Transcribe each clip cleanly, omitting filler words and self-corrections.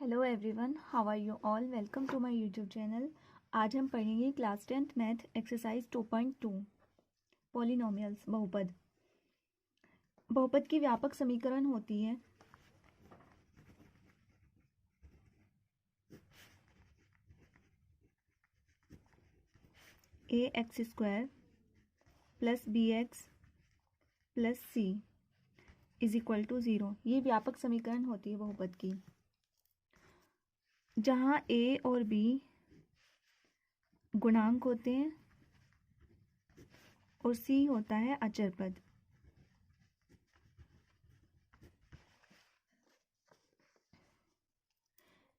Hello everyone, how are you all. Welcome to my YouTube channel. आज हम पढ़ेंगे class 10th math exercise 2.2 polynomials. बहुपद। बहुपद की व्यापक समीकरण होती है ax² + bx + c = 0। ये व्यापक समीकरण होती है बहुपद की, जहाँ a और b गुणांक होते हैं और c होता है अचर पद।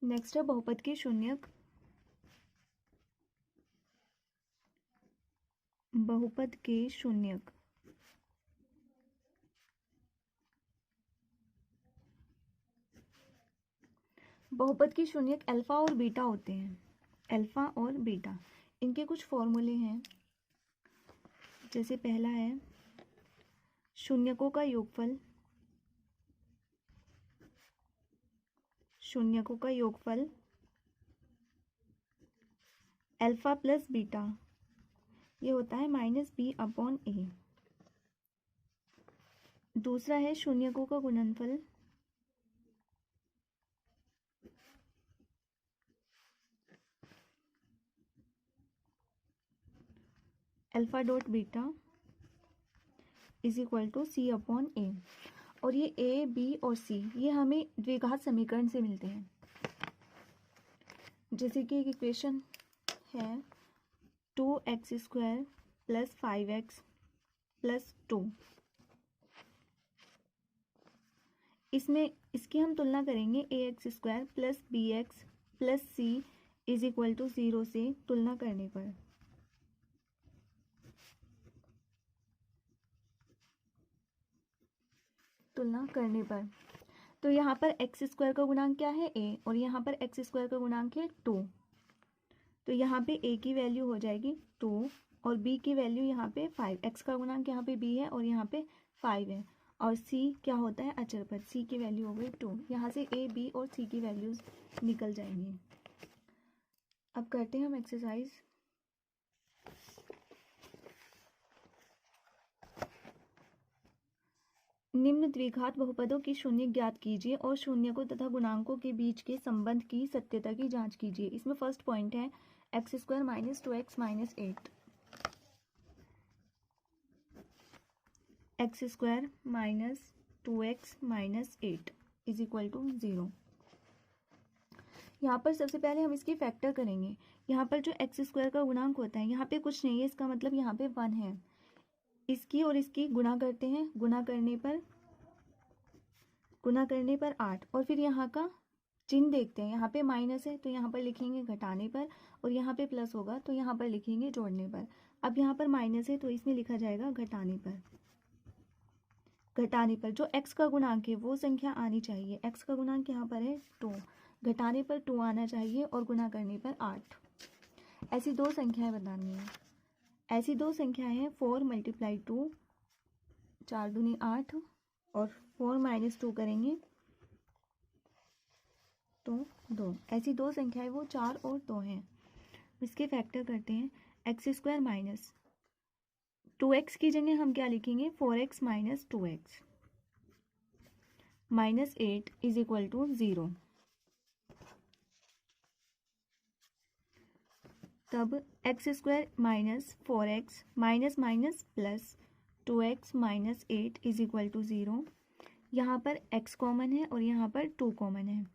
नेक्स्ट है बहुपद के शून्यक। बहुपद के शून्यक बहुपद की शून्यक अल्फा और बीटा होते हैं। अल्फा और बीटा, इनके कुछ फॉर्मूले हैं। जैसे पहला है शून्यकों का योगफल। शून्यकों का योगफल अल्फा प्लस बीटा, ये होता है -b/a। दूसरा है शून्यकों का गुणनफल। Alpha dot beta = c/a। और ये a, b और c ये हमें द्विघात समीकरण से मिलते हैं। जैसे कि एक इक्वेशन है 2x² + 5x + 2। इसकी हम तुलना करेंगे ax² + bx + c = 0 से तुलना करने पर। तो यहाँ पर x² का गुणांक क्या है, a, और यहाँ पर x² का गुणांक है 2। तो यहाँ पे a की वैल्यू हो जाएगी 2 और b की वैल्यू यहाँ पे 5। x का गुणांक यहाँ पे b है और यहाँ पे 5 है। और c क्या होता है, अचर पद। c की वैल्यू हो गई 2। यहाँ से a, b और c की वैल्यूज निकल जाएंगी। अब करते हैं हम एक्सरसाइज। निम्न द्विघात बहुपदों की शून्य ज्ञात कीजिए और शून्यकों तथा गुणांकों के बीच के संबंध की सत्यता की जांच कीजिए। इसमें फर्स्ट पॉइंट है x² - 2x - 8। x² - 2x - 8 = 0। यहाँ पर सबसे पहले हम इसकी फैक्टर करेंगे। यहाँ पर जो x² का गुणांक होता है, यहाँ पे कुछ नहीं है, इसका मतलब यहाँ पे 1 है। इसकी और इसकी गुणा करते हैं, गुणा करने पर 8। और फिर यहाँ का चिन्ह देखते हैं, यहाँ पे माइनस है तो यहाँ पर लिखेंगे घटाने पर, और यहाँ पे प्लस होगा तो यहाँ पर लिखेंगे जोड़ने पर। अब यहाँ पर माइनस है तो इसमें लिखा जाएगा घटाने पर। जो x का गुणांक है वो संख्या आनी चाहिए। x का गुणांक यहाँ पर है 2, घटाने पर 2 आना चाहिए और गुणा करने पर 8। ऐसी दो संख्याएं बतानी है। ऐसी दो संख्याएं हैं 4 × 2, 4 दूनी 8, और 4 - 2 करेंगे तो 2। ऐसी दो संख्याएं वो 4 और 2 हैं। इसके फैक्टर करते हैं। x² - 2x की जगह हम क्या लिखेंगे, 4x - 2x - 8 = 0। तब x² - 4x प्लस 2x - 8 = 0। यहाँ पर x कॉमन है और यहाँ पर 2 कॉमन है।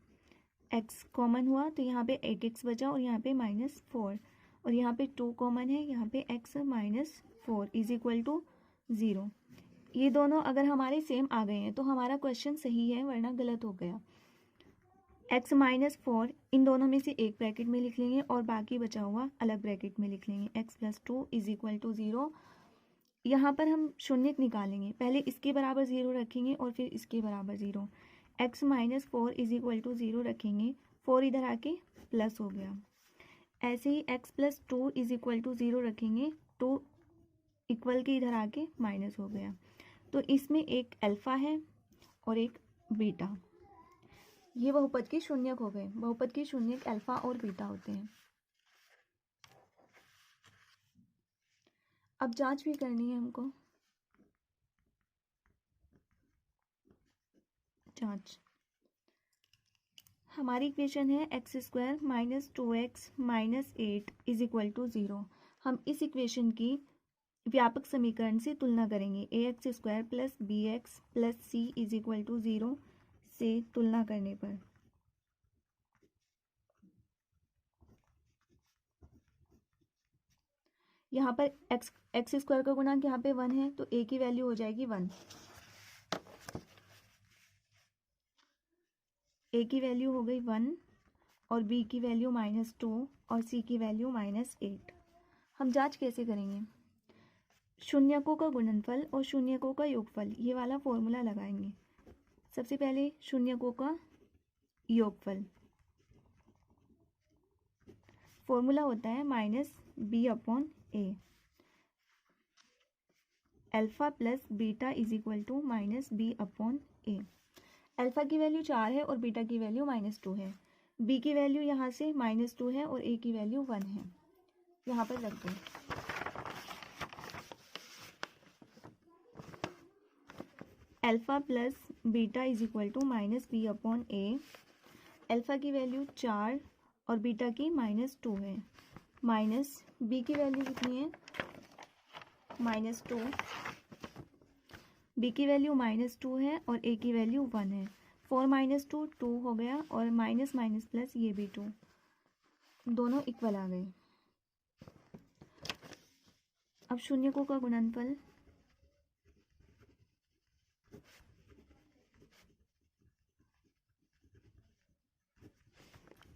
x कॉमन हुआ तो यहाँ पे 8x बचा और यहाँ पे -4, और यहाँ पे 2 कॉमन है, यहाँ पे x - 4 = 0। ये दोनों अगर हमारे सेम आ गए हैं तो हमारा क्वेश्चन सही है, वरना गलत हो गया। x - 4 इन दोनों में से एक ब्रैकेट में लिख लेंगे और बाकी बचा हुआ अलग ब्रैकेट में लिख लेंगे। x + 2 = 0। यहाँ पर हम शून्यक निकालेंगे। पहले इसके बराबर 0 रखेंगे और फिर इसके बराबर 0। x - 4 = 0 रखेंगे, 4 इधर आके प्लस हो गया। ऐसे ही x + 2 = 0 रखेंगे, 2 इक्वल के इधर आके माइनस हो गया। तो इसमें एक अल्फा है और एक बीटा। ये बहुपद के शून्यक हो गए। बहुपद के शून्यक अल्फा और बीटा होते हैं। अब जांच भी करनी है हमको। जांच, हमारी इक्वेशन है x square minus 2x minus 8 is equal to 0। हम इस इक्वेशन की व्यापक समीकरण से तुलना करेंगे। A x square plus b x plus c is equal to 0 से तुलना करने पर यहाँ पर एक्स स्क्वायर का गुणांक यहाँ पे 1 है, तो ए की वैल्यू हो जाएगी 1। ए की वैल्यू हो गई 1 और बी की वैल्यू -2 और सी की वैल्यू -8। हम जांच कैसे करेंगे? शून्यकों का गुणनफल और शून्यकों का योगफल, ये वाला फॉर्मूला लगाएंगे। सबसे पहले शून्यकों का योगफल, फॉर्मूला होता है -b/a। Alpha plus beta is equal to -b/a। Alpha की वैल्यू 4 है और बीटा की वैल्यू -2 है। बी की वैल्यू यहाँ से -2 है और ए की वैल्यू 1 है। यहाँ पर रख दें। Alpha plus beta is equal to -b/a। Alpha की वैल्यू 4 और बीटा की -2 है। माइनस बी की वैल्यू कितनी है? -2। बी की वैल्यू -2 है और ए की वैल्यू 1 है। 4 -2 2 हो गया और माइनस माइनस प्लस ये भी 2, दोनों इक्वल आ गए। अब शून्यकों का गुणनफल,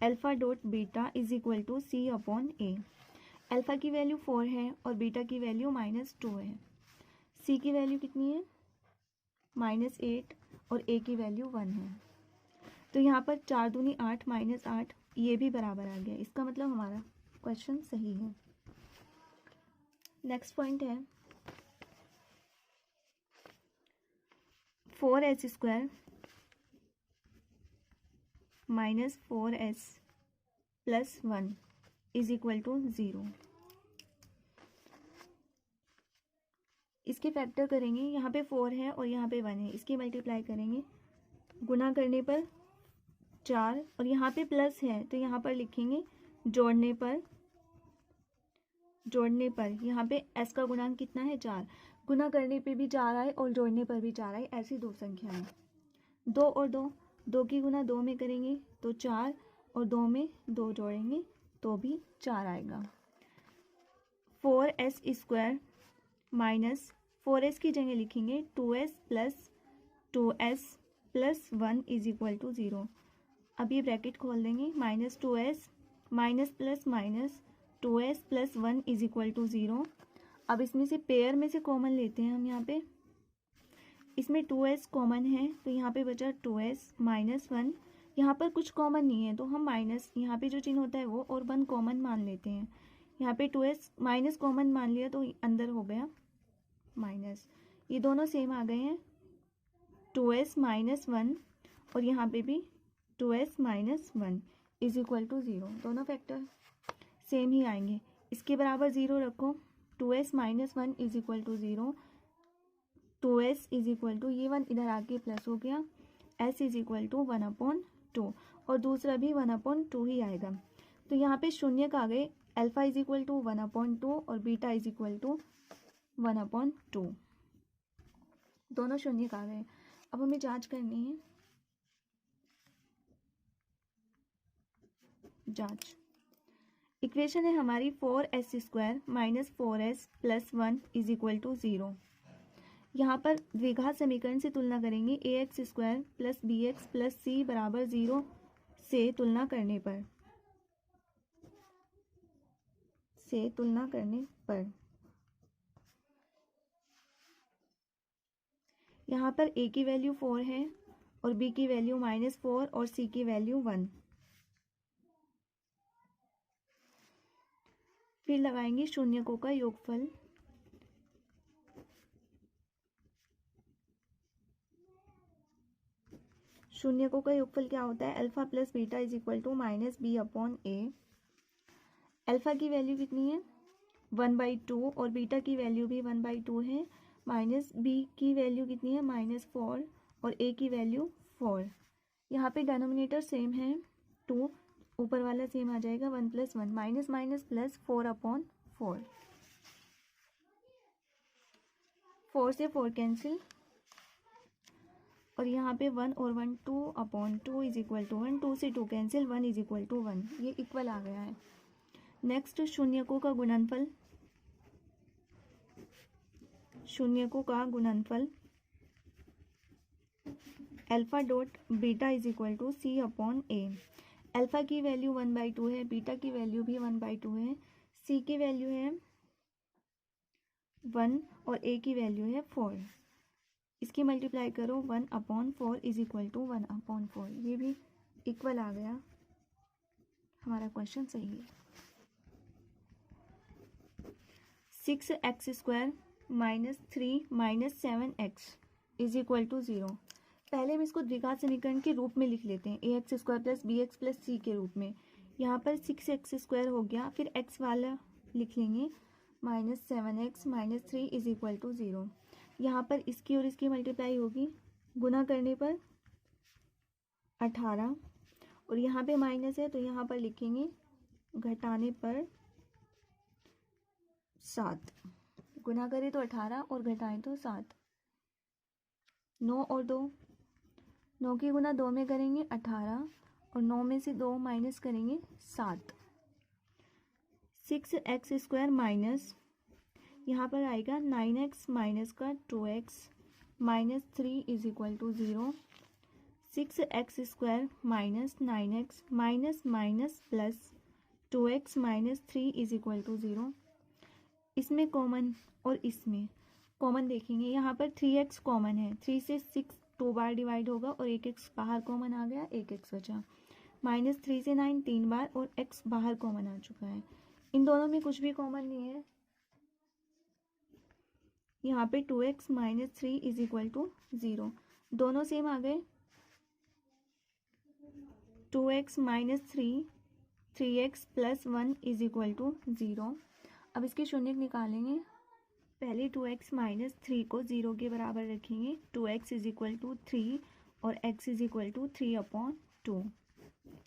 alpha dot beta is equal to c/a। Alpha की वैल्यू 4 है और बीटा की वैल्यू -2 है। सी की वैल्यू कितनी है? -8 और ए की वैल्यू 1 है। तो यहाँ पर 4 दूनी 8 -8 ये भी बराबर आ गया। इसका मतलब हमारा क्वेश्चन सही है। नेक्स्ट पॉइंट है 4s² minus 4s plus 1 is equal to 0। इसके फैक्टर करेंगे। यहाँ पे 4 है और यहाँ पे 1 है, इसकी मल्टीप्लाई करेंगे। गुना करने पर 4 और यहाँ पे प्लस है तो यहाँ पर लिखेंगे जोड़ने पर यहाँ पे s का गुणांक कितना है? 4। गुना करने पे भी 4 आए और जोड़ने पर भी 4 आए, ऐसी दो संख्याएं। 2 और 2 की गुना 2 में करेंगे तो 4 और 2 में 2 जोड़ेंगे तो भी 4 आएगा। 4s² माइनस 4s की जगह लिखेंगे 2s plus 1 is equal to 0। अब ये ब्रैकेट खोल देंगे। -2s minus plus minus 2s plus 1 is equal to 0। अब इसमें से पेयर में से कॉमन लेते हैं हम। यहाँ पे इसमें 2s कॉमन है तो यहाँ पे बचा 2s माइनस 1। यहाँ पर कुछ कॉमन नहीं है तो हम माइनस, यहाँ पे जो चिन्ह होता है वो, और 1 कॉमन मान लेते हैं। यहाँ पे 2s माइनस कॉमन मान लिया तो अंदर हो गया माइनस। ये दोनों सेम आ गए हैं, 2s माइनस 1 और यहाँ पे भी 2s minus 1 is equal to 0। दोनों फैक्टर सेम ही आएंगे। इसके बराबर 0 रखो। 2s minus 1 is equal to 0। 2s is equal to, ये 1 इधर आके प्लस हो गया, s इज इक्वल टू 1/2 और दूसरा भी 1/2 ही आएगा। तो यहाँ पे शून्यक आ गए। अल्फा इज इक्वल टू 1/2 और बीटा इज इक्वल टू 1/2, दोनों शून्यक आ गए। अब हमें जांच करनी है। जांच, इक्वेशन है हमारी 4s² minus 4s plus 1 is equal to 0। यहाँ पर द्विघात समीकरण से तुलना करेंगे। ax² plus bx plus c बराबर 0 से तुलना करने पर यहाँ पर a की वैल्यू 4 है और b की वैल्यू -4 और c की वैल्यू 1। फिर लगाएंगे शून्यकों का योगफल। शून्यकों का योगफल क्या होता है, alpha plus beta is equal to minus B upon A. Alpha की वैल्यू कितनी है 1/2 और बीटा की वैल्यू भी 1/2 है, माइनस बी की वैल्यू कितनी है -4 और ए की वैल्यू 4। यहाँ पे डिनोमिनेटर सेम है 2, ऊपर वाला सेम आ जाएगा 1 + 1 माइनस माइनस प्लस 4/4, 4 से 4 कैंसिल और यहाँ पे 1 और 1 2/2 इज इक्वल टू 1, 2 से 2 कैंसिल 1 इज इक्वल टू 1, ये इक्वल आ गया है। नेक्स्ट शून्यकों का गुणनफल, शून्यकों का गुणनफल alpha dot beta is equal to C upon A. Alpha की वैल्यू 1/2 है, बीटा की वैल्यू भी 1/2 है, सी की वैल्यू है 1 और ए की वैल्यू है 4। इसकी मल्टीप्लाई करो 1/4 इज इक्वल टू 1/4, ये भी इक्वल आ गया, हमारा क्वेश्चन सही है। 6x² - 3 - 7x is equal to 0। पहले हम इसको द्विघात समीकरण के रूप में लिख लेते हैं, ax² + bx + c के रूप में। यहाँ पर 6x² हो गया, फिर x वाला लिख लेंगे -7x - 3 इज इक्वल टू 0। यहाँ पर इसकी और इसकी मल्टीप्लाई होगी, गुना करने पर 18 और यहाँ पे माइनस है तो यहाँ पर लिखेंगे घटाने पर 7। गुना करें तो 18 और घटाएं तो 7। 9 और 2, 9 की गुना 2 में करेंगे 18 और 9 में से 2 माइनस करेंगे 7। 6x² माइनस, यहाँ पर आएगा 9x माइनस का 2x -3 is equal to 0। 6x² minus 9x minus minus plus 2x -3 is equal to 0। इसमें कॉमन और इसमें कॉमन देखेंगे, यहाँ पर 3x कॉमन है, 3 से 6 2 बार डिवाइड होगा और एक x बाहर कॉमन आ गया, एक x बचा। -3 से 9 3 बार और x बाहर कॉमन आ चुका है। इन दोनों में कुछ भी कॉमन नहीं है, यहाँ पे 2x -3 इज इक्वल टू 0, दोनों सेम आ गए। 2x -3 3x + 1 is equal to 0। अब इसके शून्य निकालेंगे, पहले 2x - 3 को 0 के बराबर रखेंगे, 2x इज इक्वल टू 3 और x इज इक्वल टू 3/2,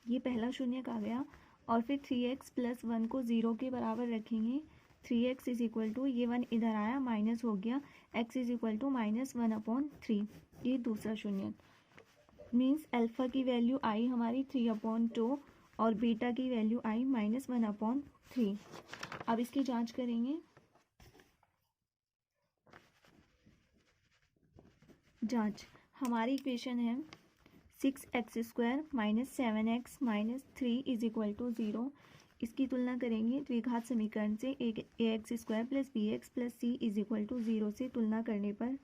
ये पहला शून्य आ गया। और फिर 3x + 1 को 0 के बराबर रखेंगे, 3x इज इक्वल टू, ये 1 इधर आया माइनस हो गया, x इज इक्वल टू -1/3, ये दूसरा शून्य। मीन्स अल्फा की वैल्यू आई हमारी 3/2 और बीटा की वैल्यू आई -1/3। अब इसकी जांच करेंगे, जांच हमारी इक्वेशन है 6x² - 7x - 3 is equal to 0। इसकी तुलना करेंगे द्विघात समीकरण से, ax² + bx + c is equal to 0 से तुलना करने पर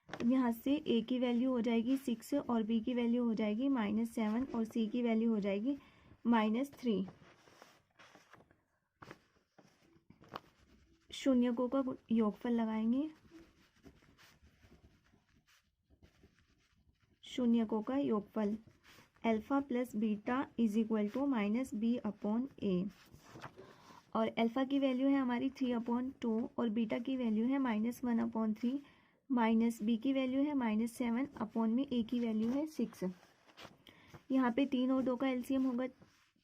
यहाँ से a की वैल्यू हो जाएगी 6 और b की वैल्यू हो जाएगी -7 और c की वैल्यू हो जाएगी -3। शून्यकों का योगफल लगाएंगे, शून्यकों का योगफल alpha plus beta is equal to -b/a और अल्फा की वैल्यू है हमारी 3/2 और बीटा की वैल्यू है -1/3, माइनस बी की वैल्यू है -7 अपॉन में ए की वैल्यू है 6। यहाँ पे 3 और 2 का एलसीएम होगा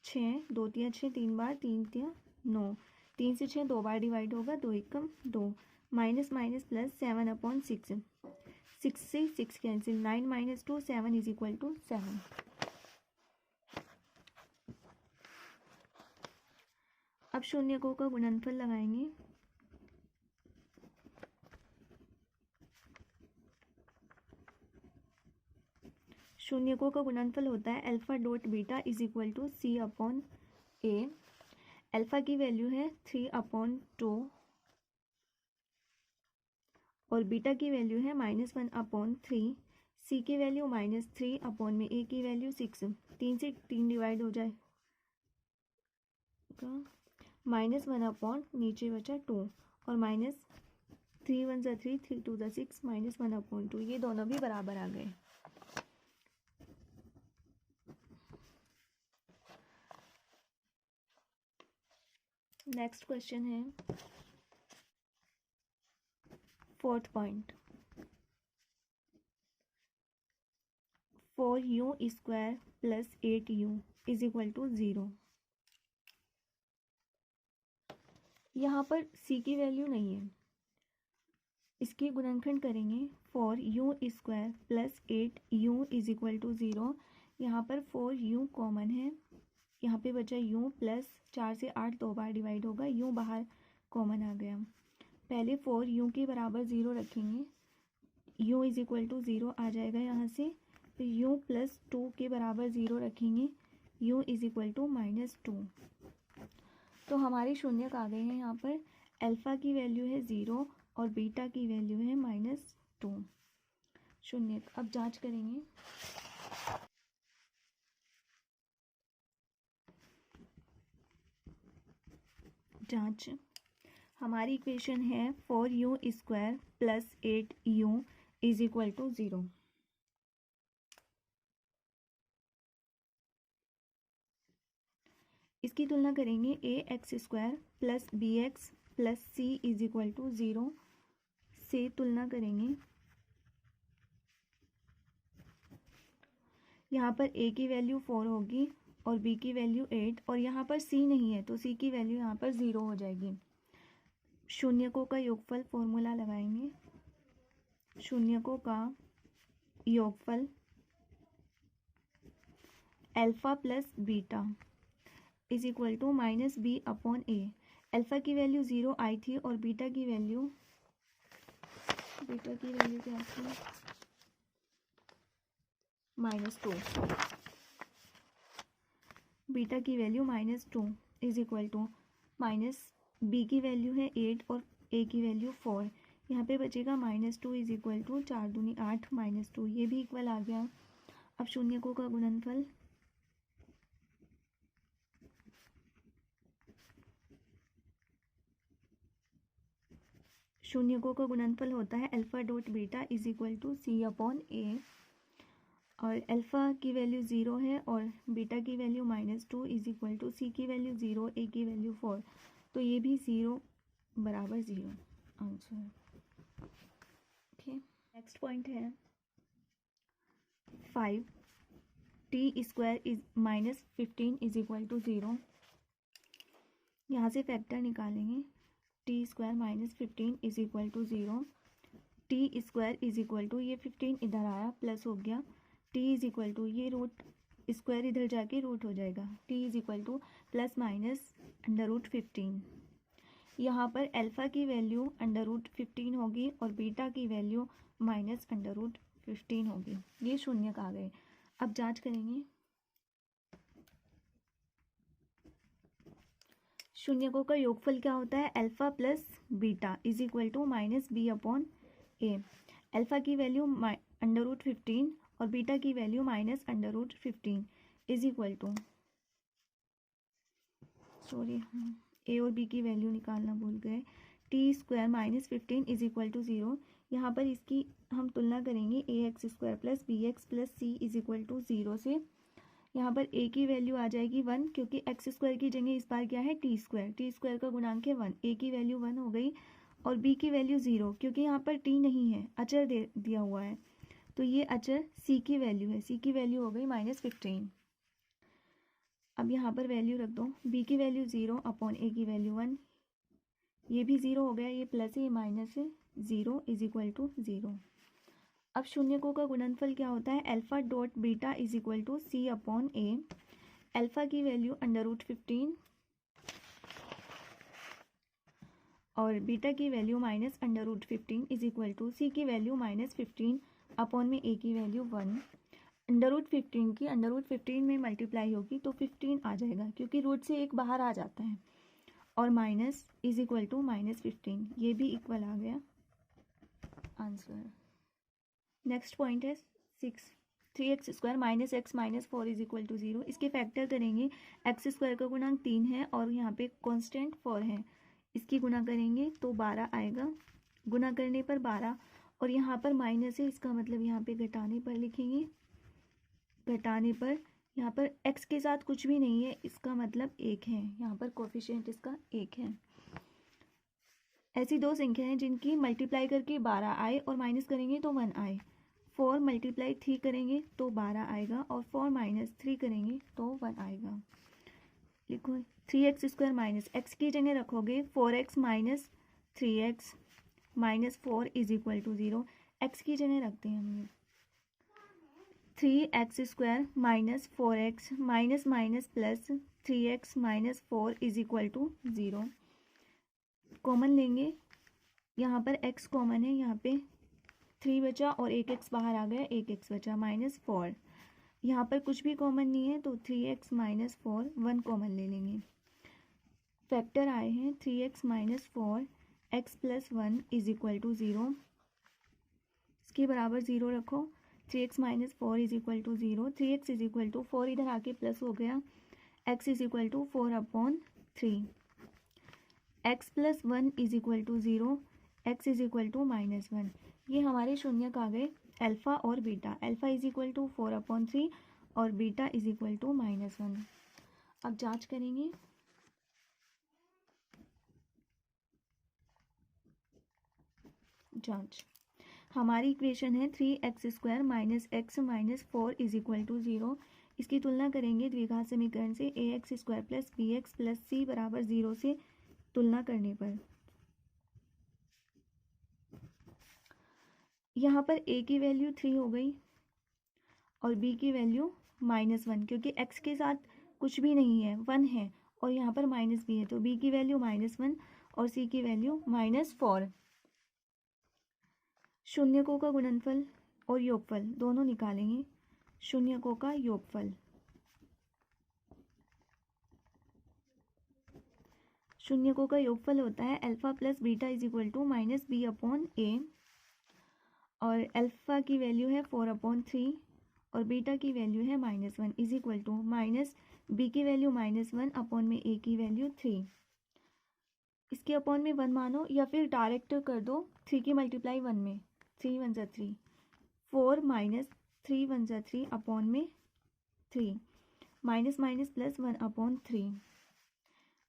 6, 2 3 6, 3 बार 3 3 9, 3 से 6 2 बार डिवाइड होगा, 2 एकम 2, माइनस माइनस प्लस 7/6, 6 से 6 कैंसिल, 9 - 2 7 इज इक्वल टू 7। अब शून्यकों का गुणनफल लगाएंगे, शून्यकों का गुणनफल होता है alpha dot beta is equal to c/a। Alpha की वैल्यू है 3/2 और बीटा की वैल्यू है -1/3, सी की वैल्यू -3 अपॉन में ए की वैल्यू 6, 3 से 3 डिवाइड हो जाएगा, -1 अपॉन नीचे बचा 2 और 3 1 ज़ा 3, 3 2 ज़ा 6, -1/2, ये दोनों भी बराबर आ गए। नेक्स्ट क्वेश्चन है 4th पॉइंट, 4u² + 8u = 0। यहाँ पर c की वैल्यू नहीं है, इसकी गुणनखंड करेंगे 4u² + 8u = 0। यहाँ पर 4u कॉमन है, यहाँ पे बचा u प्लस 4 से 8 दो बार डिवाइड होगा, u बाहर कॉमन आ गया। पहले 4u के बराबर 0 रखेंगे, u = 0 आ जाएगा यहाँ से। फिर u + 2 के बराबर 0 रखेंगे, u = -2। तो हमारे शून्यक आ गए हैं। यहाँ पर अल्फ़ा की वैल्यू है 0 और बीटा की वैल्यू है -2 शून्यक। अब जांच करेंगे। जांच, हमारी इक्वेशन है 4u² + 8u = 0। इसकी तुलना करेंगे ax² + bx + c = 0 से तुलना करेंगे। यहाँ पर a की वैल्यू 4 होगी और b की वैल्यू 8, और यहाँ पर c नहीं है तो c की वैल्यू यहाँ पर 0 हो जाएगी। शून्यकों का योगफल फॉर्मूला लगाएंगे। शून्यकों का योगफल alpha plus beta = -b/a। Alpha की वैल्यू 0 आई थी और बीटा की वैल्यू क्या थी? -2। बीटा की वैल्यू -2 -b की वैल्यू है 8 और a की वैल्यू 4। यहाँ पे बचेगा -2 = 4 दूनी 8 -2, ये भी इक्वल आ गया। अब शून्यकों का गुणनफल, शून्यकों का गुणनफल होता है α.β = c/a, और अल्फ़ा की वैल्यू 0 है और बीटा की वैल्यू -2 = c की वैल्यू 0, a की वैल्यू 4, तो ये भी 0 = 0 आंसर। ओके, नेक्स्ट पॉइंट है 5 t² -15 = 0। यहाँ से फैक्टर निकालेंगे, t² -15 = 0। t² ये 15 इधर आया प्लस हो गया, t = ये रूट स्क्वायर इधर जाके रूट हो जाएगा, t = ±√15। यहाँ पर अल्फ़ा की वैल्यू √15 होगी और बीटा की वैल्यू -√15 होगी। ये शून्यक आ गए। अब जांच करेंगे। शून्यकों का योगफल क्या होता है? Alpha plus beta = -b/a। Alpha की वैल्यू √15 और बीटा की वैल्यू -√15 a और b की वैल्यू निकालना भूल गए। t² -15 = 0। यहाँ पर इसकी हम तुलना करेंगे ax² + bx + c = 0 से। यहाँ पर a की वैल्यू आ जाएगी 1, क्योंकि x² की जगह इस बार क्या है t² का गुणांक है 1, a की वैल्यू 1 हो गई, और b की वैल्यू 0, क्योंकि यहाँ पर t नहीं है, अचर दिया हुआ है, तो ये अचर c की वैल्यू है, c की वैल्यू हो गई -15। अब यहाँ पर वैल्यू रख दो, b की वैल्यू 0/a की वैल्यू 1, ये भी 0 हो गया, ये प्लस है ये माइनस है, 0 = 0। अब शून्यकों का गुणनफल क्या होता है? अल्फ़ा.बीटा = c/a। अल्फ़ा की वैल्यू √15 और बीटा की वैल्यू -√15 c की वैल्यू -15/a की वैल्यू 1। √15 की √15 में मल्टीप्लाई होगी तो 15 आ जाएगा, क्योंकि रूट से एक बाहर आ जाता है, और माइनस -15, ये भी इक्वल आ गया आंसर। नेक्स्ट पॉइंट है 6 3x² -x -4 = 0। इसके फैक्टर करेंगे, x² का गुणांक 3 है और यहाँ पे कांस्टेंट 4 है, इसकी गुणा करेंगे तो 12 आएगा, गुना करने पर 12 और यहाँ पर माइनस है, इसका मतलब यहाँ पे घटाने पर लिखेंगे। घटाने पर यहाँ पर x के साथ कुछ भी नहीं है, इसका मतलब 1 है, यहाँ पर कोफिशिएंट इसका 1 है। ऐसी दो संख्या हैं जिनकी मल्टीप्लाई करके 12 आए और माइनस करेंगे तो 1 आए। 4 मल्टीप्लाई 3 करेंगे तो 12 आएगा और 4 माइनस 3 करेंगे तो 1 आएगा। लिखो 3x² माइनस x की जगह रखोगे 4x minus 3x minus 4 is equal to 0। x की जगह रखते हैं हमने 3x² minus 4x minus minus plus 3x minus 4 is equal to 0। Common लेंगे, यहाँ पर x कॉमन है, यहाँ पे 3 बचा और एक x बाहर आ गया, एक x बचा माइनस 4। यहाँ पर कुछ भी कॉमन नहीं है तो 3x माइनस 4 1 कॉमन ले लेंगे। फैक्टर आए हैं 3x minus 4 x plus 1 is equal to 0। इसके बराबर 0 रखो। 3x minus 4 is equal to 0। 3x is equal to 4 इधर आके प्लस हो गया, x is equal to 4/3। x plus 1 is equal to 0, x is equal to minus 1। ये हमारे शून्यक आ गए अल्फ़ा और beta. Alpha is equal to 4/3 और बीटा इज इक्वल टू -1। अब जांच करेंगे। जांच, हमारी इक्वेशन है 3x² minus x minus 4 is equal to 0। इसकी तुलना करेंगे द्विघात समीकरण से ax² plus bx plus c बराबर 0 से तुलना करने पर। यहाँ पर a की वैल्यू 3 हो गई और b की वैल्यू -1, क्योंकि x के साथ कुछ भी नहीं है, 1 है और यहाँ पर माइनस भी है, तो b की वैल्यू -1 और c की वैल्यू -4। शून्यकों का गुणनफल और योगफल दोनों निकालेंगे। शून्यकों का योगफल, शून्यकों का योगफल होता है alpha plus beta is equal to -b/a और अल्फ़ा की वैल्यू है 4/3 और बीटा की वैल्यू है -1 is equal to minus b की वैल्यू -1 अपॉन में a की वैल्यू 3। इसके अपॉन में 1 मानो या फिर डायरेक्ट कर दो 3 की मल्टीप्लाई 1 में, 3 1 3, 4 माइनस 3 1 3 अपॉन में 3, minus minus plus 1/3,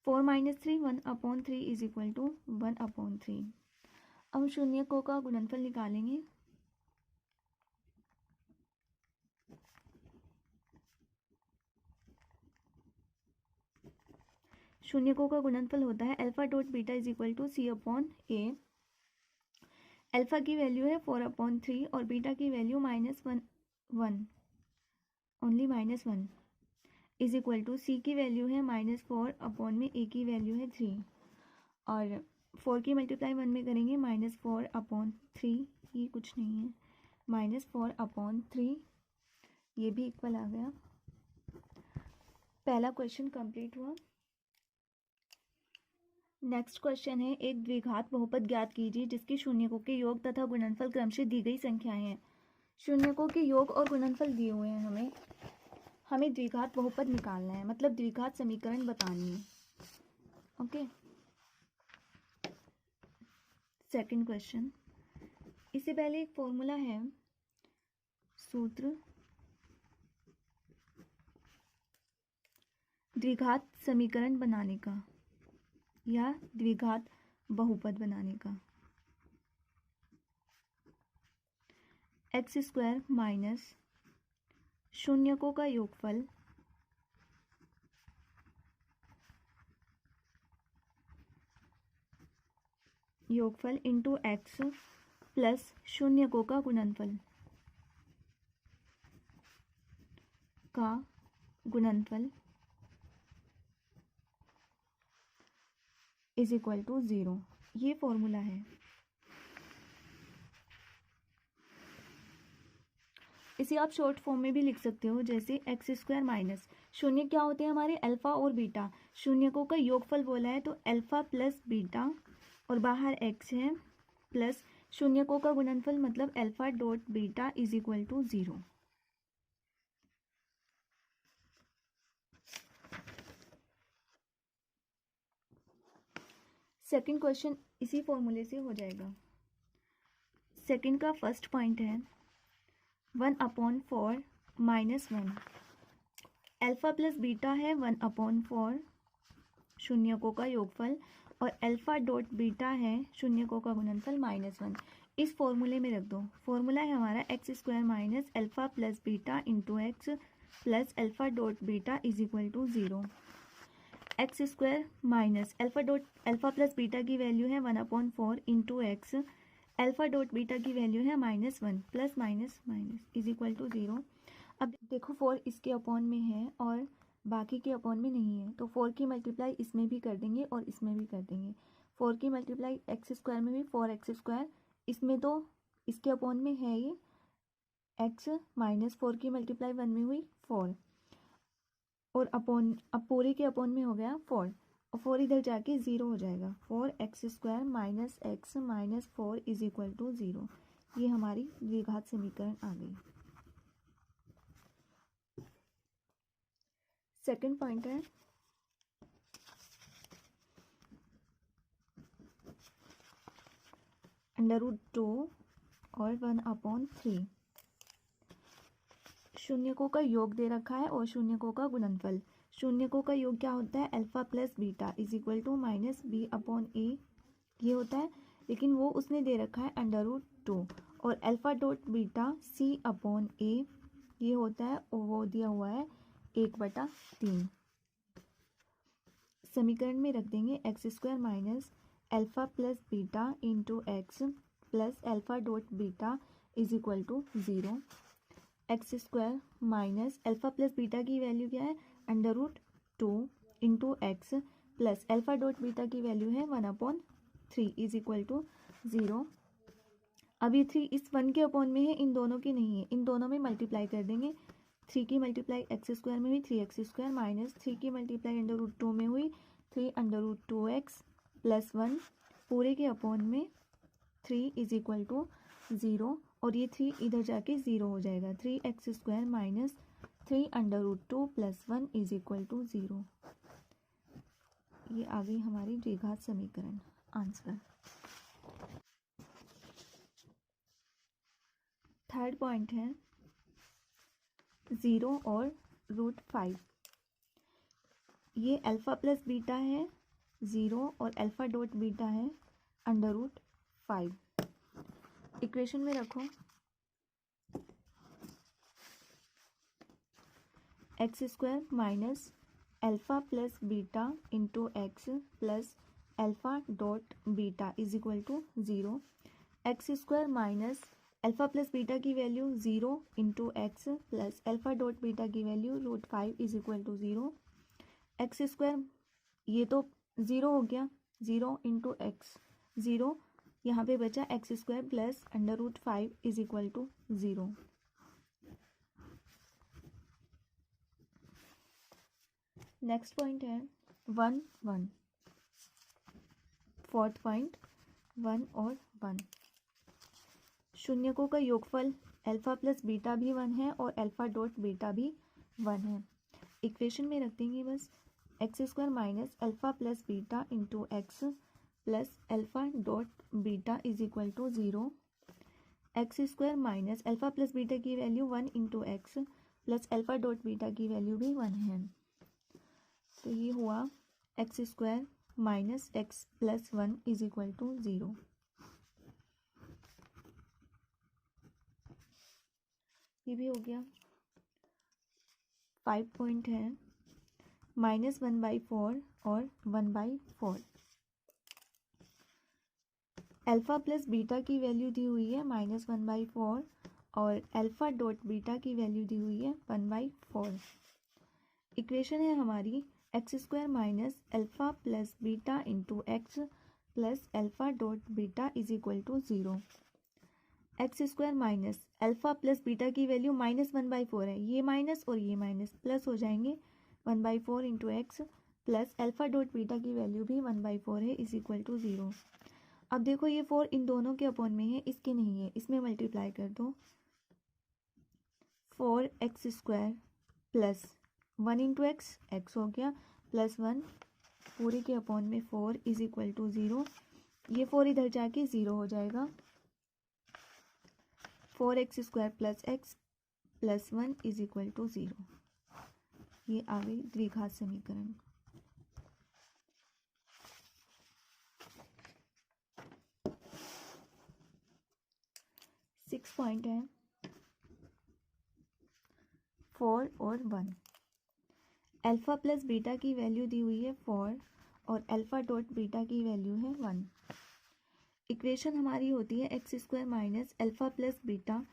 4 minus 3 1/3 is equal to 1/3। अब शून्यकों का गुणनफल निकालेंगे। शून्यकों का गुणनफल होता है alpha dot beta is equal to c/a। Alpha की वैल्यू है 4/3 और बीटा की value -1 only -1 is equal to c की वैल्यू है -4 अपॉन में a की वैल्यू है 3 और 4 की मल्टीप्लाई 1 में करेंगे -4/3, ये कुछ नहीं है, -4/3, ये भी इक्वल आ गया। पहला क्वेश्चन कंप्लीट हुआ। नेक्स्ट क्वेश्चन है, एक द्विघात बहुपद ज्ञात कीजिए जिसके शून्यकों के योग तथा गुणनफल क्रमशः दी गई संख्याएं हैं। शून्यकों के योग और गुणनफल दिए हुए हैं, हमें द्विघात बहुपद निकालना है, मतलब द्विघात समीकरण बतानी है। Okay, second question. इससे पहले एक फॉर्मूला है, सूत्र द्विघात समीकरण बनाने का या द्विघात बहुपद बनाने का। x² माइनस शून्यकों का योगफल इंटू x प्लस शून्यकों का गुणनफल इज इक्वल टू 0। ये फॉर्मूला है। इसे आप शॉर्ट फॉर्म में भी लिख सकते हो, जैसे x² माइनस शून्य क्या होते हैं हमारे, अल्फ़ा और बीटा। शून्यकों का योगफल बोला है तो अल्फ़ा प्लस बीटा और बाहर x है प्लस शून्यकों का गुणनफल मतलब alpha dot beta is equal to 0। Second question इसी फॉर्मूले से हो जाएगा। सेकंड का फर्स्ट पॉइंट है 1/4 -1। अल्फ़ा प्लस बीटा है 1/4 शून्यकों का योगफल, और अल्फ़ा डॉट बीटा है शून्यकों का गुणनफल -1। इस फॉर्मूले में रख दो। फॉर्मूला है हमारा x² minus alpha plus beta into x plus alpha dot beta is equal to 0। x² minus alpha plus beta की वैल्यू है 1/4 into x, alpha dot beta की वैल्यू है -1 plus minus minus is equal to 0। अब देखो 4 इसके upon में है और बाकी के अपॉन में नहीं है, तो 4 की मल्टीप्लाई इसमें भी कर देंगे और इसमें भी कर देंगे। 4 की मल्टीप्लाई x² में भी 4x², इसमें तो इसके अपॉन में है ये x माइनस 4 की मल्टीप्लाई 1 में हुई 4, और अपॉन अब पूरे के अपॉन में हो गया 4, और 4 इधर जाके 0 हो जाएगा। 4x² minus x minus 4 is equal to 0। ये हमारी द्विघात समीकरण आ गई। सेकंड पॉइंट है √2 और 1/3। शून्यकों का योग दे रखा है और शून्यकों का गुणनफल। शून्यकों का योग क्या होता है? Alpha plus beta is equal to minus b/a, ये होता है, लेकिन वो उसने दे रखा है √2, और अल्फ़ा डॉट बीटा c/a ये होता है, और वो दिया हुआ है 1/3। समीकरण में रख देंगे x² minus alpha plus beta into x plus alpha dot beta is equal to 0। x² minus alpha plus beta की वैल्यू क्या है? √2 into x plus alpha dot beta की वैल्यू है 1/3 इज इक्वल टू 0। अब ये 3 इस 1 के अपॉन में है, इन दोनों की नहीं है, इन दोनों में मल्टीप्लाई कर देंगे। 3 की मल्टीप्लाई x² में हुई 3x² माइनस 3 की मल्टीप्लाई √2 में हुई 3√2x प्लस 1, पूरे के अपॉन में 3 इज इक्वल टू 0, और ये 3 इधर जाके 0 हो जाएगा। 3x² minus 3√2 plus 1 is equal to 0। ये आ गई हमारी द्विघात समीकरण आंसर। थर्ड पॉइंट है 0 और √5। ये अल्फ़ा प्लस बीटा है 0 और अल्फ़ा डॉट बीटा है √5। इक्वेशन में रखो x² minus alpha plus beta into x plus alpha dot beta is equal to 0। x² minus alpha plus beta की value 0 into x plus alpha dot beta की value √5 is equal to 0। x² ये तो 0 हो गया, 0 into x 0, यहाँ पे बचा x² plus √5 is equal to 0। Next point है 1 1। फोर्थ पॉइंट 1 और 1। शून्यकों का योगफल अल्फ़ा प्लस बीटा भी 1 है और अल्फ़ा डॉट बीटा भी 1 है। इक्वेशन में रख देंगे बस x² minus alpha plus beta into x plus alpha dot beta is equal to 0। x² minus alpha plus beta की value 1 into x plus alpha dot beta की वैल्यू भी 1 है, तो ये हुआ x² minus x plus 1 is equal to 0। ये भी हो गया। 5 पॉइंट है -1/4 और 1/4। अल्फ़ा प्लस बीटा की वैल्यू दी हुई है -1/4 और अल्फ़ा डॉट बीटा की वैल्यू दी हुई है 1/4। इक्वेशन है हमारी x² minus alpha plus beta into x plus alpha dot beta is equal to 0। x² minus alpha plus beta की वैल्यू -1/4 है, ये माइनस और ये माइनस प्लस हो जाएंगे, 1/4 into x plus alpha dot beta की वैल्यू भी 1/4 है इज इक्वल टू 0। अब देखो ये 4 इन दोनों के अपॉन में है, इसके नहीं है, इसमें मल्टीप्लाई कर दो। 4x² plus 1 into x, x हो गया, प्लस 1 पूरे के अपॉन में 4 इज इक्वल टू 0। ये 4 इधर जाके 0 हो जाएगा, 4x² plus x plus 1 is equal to 0। ये आ गई द्विघात समीकरण। सिक्स पॉइंट है 4 और 1। अल्फ़ा प्लस बीटा की वैल्यू दी हुई है 4 और अल्फ़ा डॉट बीटा की वैल्यू है 1। इक्वेशन हमारी होती है x² minus alpha plus beta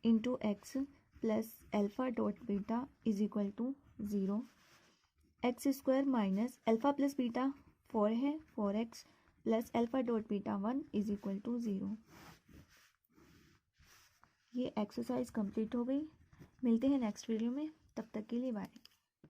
into x plus alpha dot beta is equal to 0। x² minus alpha plus beta 4 है, 4x plus alpha dot beta 1 is equal to 0। ये exercise complete हो गई। मिलते हैं नेक्स्ट वीडियो में, तब तक के लिए बाय।